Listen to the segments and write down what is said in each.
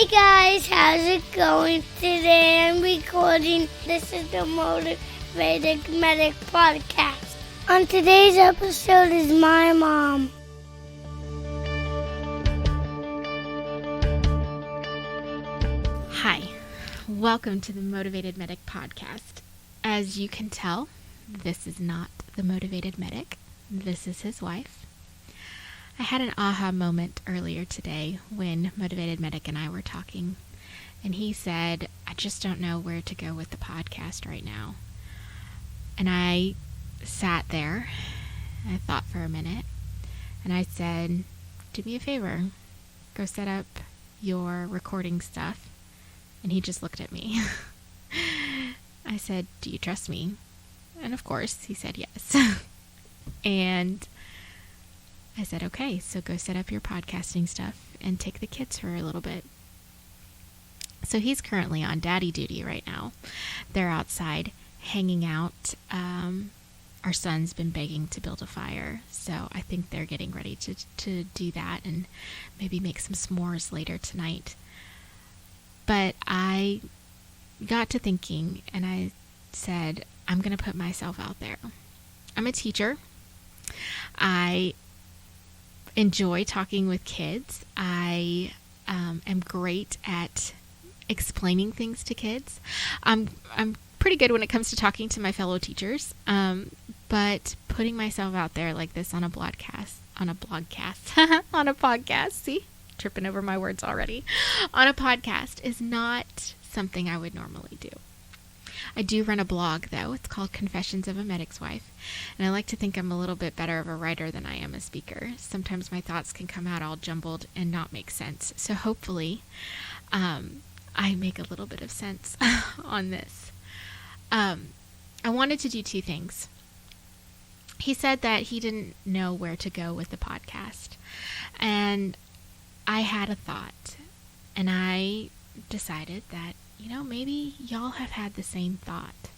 Hey guys, how's it going? Today I'm recording. This is the Motivated Medic podcast. On today's episode is my mom. Hi, welcome to the Motivated Medic podcast. As you can tell, this is not the Motivated Medic. This is his wife. I had an aha moment earlier today when Motivated Medic and I were talking, and he said, I just don't know where to go with the podcast right now. And I sat there, and I thought for a minute, and I said, do me a favor, go set up your recording stuff. And he just looked at me. I said, do you trust me? And of course, he said yes. And I said, okay, so go set up your podcasting stuff and take the kids for a little bit. So he's currently on daddy duty right now. They're outside hanging out. Our son's been begging to build a fire, so I think they're getting ready to do that and maybe make some s'mores later tonight. But I got to thinking, and I said, I'm going to put myself out there. I'm a teacher. I enjoy talking with kids. I am great at explaining things to kids. I'm pretty good when it comes to talking to my fellow teachers. But putting myself out there like this on a podcast, on a podcast, see? Tripping over my words already, on a podcast is not something I would normally do. I do run a blog, though. It's called Confessions of a Medic's Wife, and I like to think I'm a little bit better of a writer than I am a speaker. Sometimes my thoughts can come out all jumbled and not make sense, so hopefully I make a little bit of sense on this. I wanted to do two things. He said that he didn't know where to go with the podcast, and I had a thought, and I decided that, maybe y'all have had the same thought.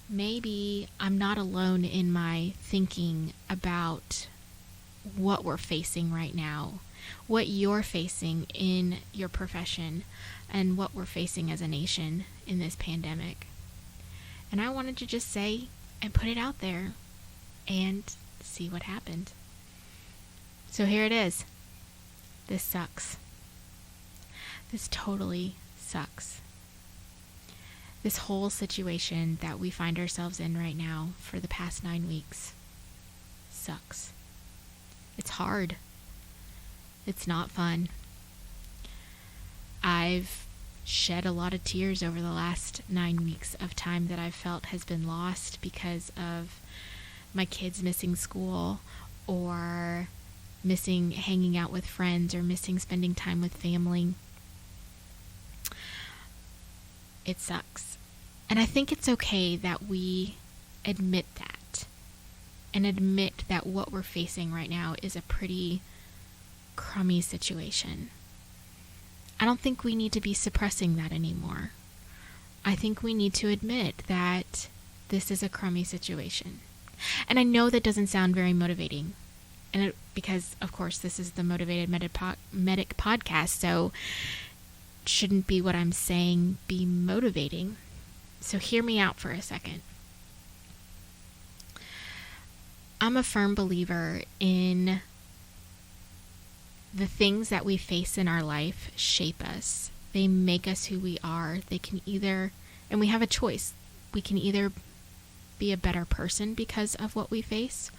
Maybe I'm not alone in my thinking about what we're facing right now, what you're facing in your profession, and what we're facing as a nation in this pandemic. And I wanted to just say and put it out there and see what happened. So here it is. This sucks. This totally sucks. This whole situation that we find ourselves in right now for the past 9 weeks sucks. It's hard. It's not fun. I've shed a lot of tears over the last 9 weeks of time that I've felt has been lost because of my kids missing school, or missing hanging out with friends, or missing spending time with family. It sucks. And I think it's okay that we admit that, and admit that what we're facing right now is a pretty crummy situation. I don't think we need to be suppressing that anymore. I think we need to admit that this is a crummy situation. And I know that doesn't sound very motivating. Because, of course, this is the Motivated Medic podcast, so shouldn't be what I'm saying be motivating. So hear me out for a second. I'm a firm believer in the things that we face in our life shape us. They make us who we are. They can either, and we have a choice, we can either be a better person because of what we face,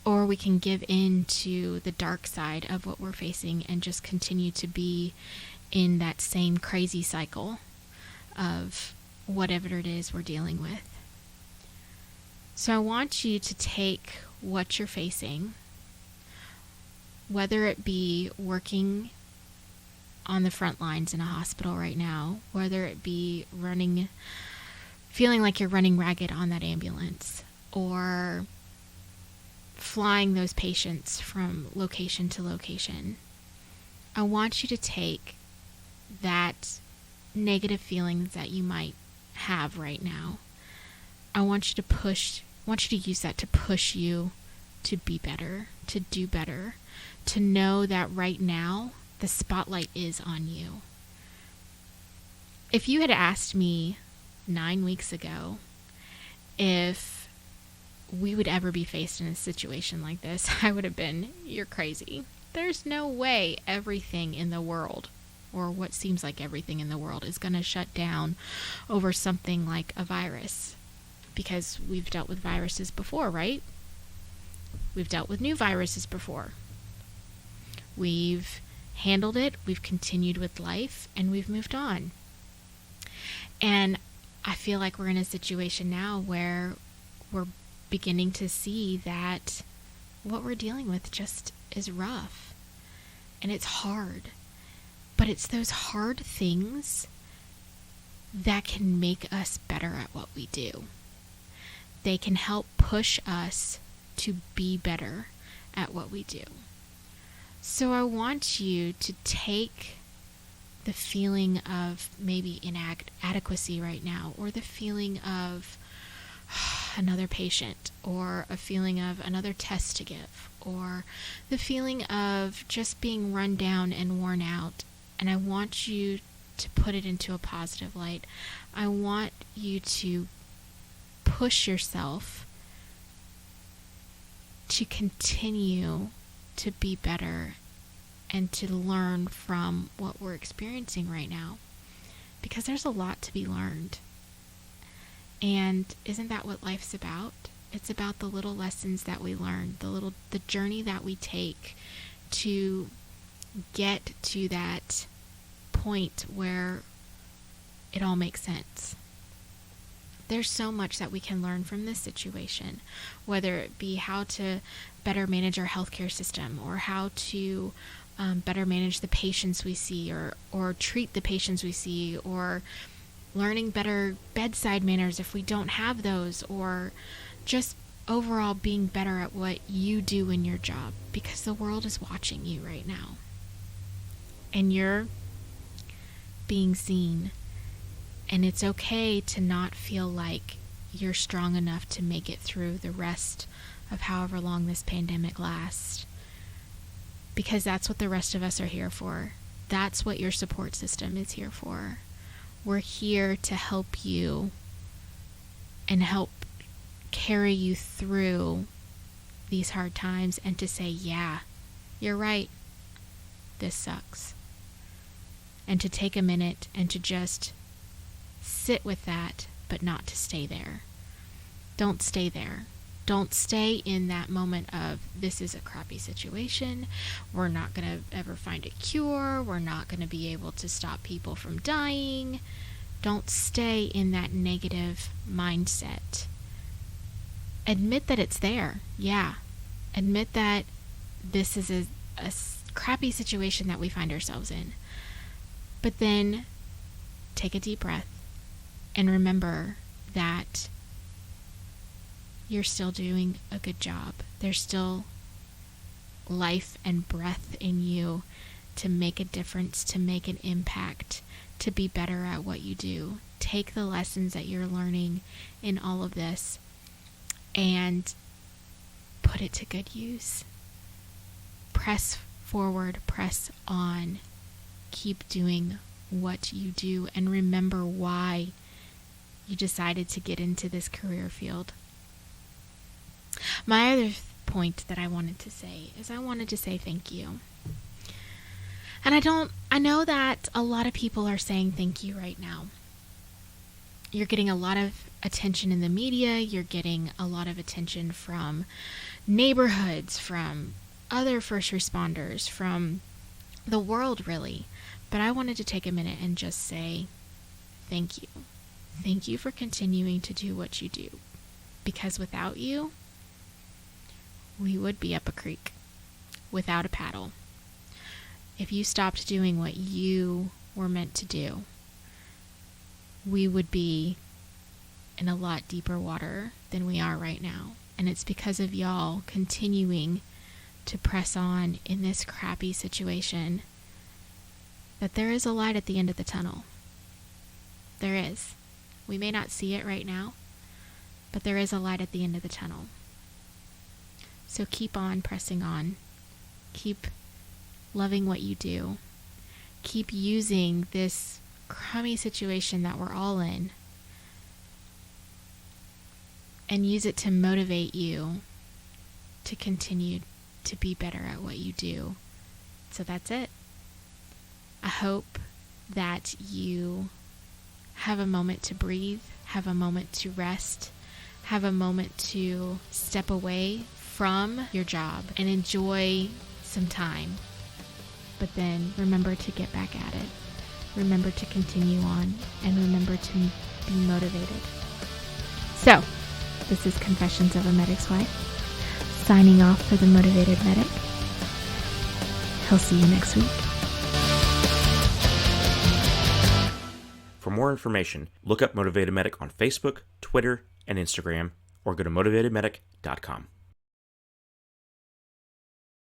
or we can give in to the dark side of what we're facing and just continue to be in that same crazy cycle of whatever it is we're dealing with. So I want you to take what you're facing, whether it be working on the front lines in a hospital right now, whether it be feeling like you're running ragged on that ambulance, or flying those patients from location to location. I want you to take that negative feelings that you might have right now. I want you to use that to push you to be better, to do better, to know that right now the spotlight is on you. If you had asked me 9 weeks ago if we would ever be faced in a situation like this, I would have been, you're crazy. There's no way everything in the world, or what seems like everything in the world, is going to shut down over something like a virus. Because we've dealt with viruses before, right? We've dealt with new viruses before. We've handled it, we've continued with life, and we've moved on. And I feel like we're in a situation now where we're beginning to see that what we're dealing with just is rough. And it's hard. But it's those hard things that can make us better at what we do. They can help push us to be better at what we do. So I want you to take the feeling of maybe inadequacy right now, or the feeling of another patient, or a feeling of another test to give, or the feeling of just being run down and worn out. And I want you to put it into a positive light. I want you to push yourself to continue to be better and to learn from what we're experiencing right now, because there's a lot to be learned. And isn't that what life's about? It's about the little lessons that we learn, the journey that we take to get to that point where it all makes sense. There's so much that we can learn from this situation, whether it be how to better manage our healthcare system, or how to better manage the patients we see, or treat the patients we see, or learning better bedside manners if we don't have those, or just overall being better at what you do in your job, because the world is watching you right now. And you're being seen. And it's okay to not feel like you're strong enough to make it through the rest of however long this pandemic lasts. Because that's what the rest of us are here for. That's what your support system is here for. We're here to help you and help carry you through these hard times, and to say, yeah, you're right. This sucks. And to take a minute and to just sit with that, but not to stay there. Don't stay there. Don't stay in that moment of, this is a crappy situation. We're not going to ever find a cure. We're not going to be able to stop people from dying. Don't stay in that negative mindset. Admit that it's there. Yeah. Admit that this is a crappy situation that we find ourselves in. But then take a deep breath and remember that you're still doing a good job. There's still life and breath in you to make a difference, to make an impact, to be better at what you do. Take the lessons that you're learning in all of this and put it to good use. Press forward, press on. Keep doing what you do, and remember why you decided to get into this career field. My other point that I wanted to say is I wanted to say thank you. And I know that a lot of people are saying thank you right now. You're getting a lot of attention in the media. You're getting a lot of attention from neighborhoods, from other first responders, from the world, really. But I wanted to take a minute and just say thank you. Thank you for continuing to do what you do. Because without you, we would be up a creek without a paddle. If you stopped doing what you were meant to do, we would be in a lot deeper water than we are right now. And it's because of y'all continuing to press on in this crappy situation that there is a light at the end of the tunnel. There is. We may not see it right now, but there is a light at the end of the tunnel. So keep on pressing on. Keep loving what you do. Keep using this crummy situation that we're all in and use it to motivate you to continue to be better at what you do. So that's it. I hope that you have a moment to breathe, have a moment to rest, have a moment to step away from your job and enjoy some time. But then remember to get back at it. Remember to continue on, and remember to be motivated. So, this is Confessions of a Medic's Wife, signing off for the Motivated Medic. He'll see you next week. For more information, look up Motivated Medic on Facebook, Twitter, and Instagram, or go to motivatedmedic.com.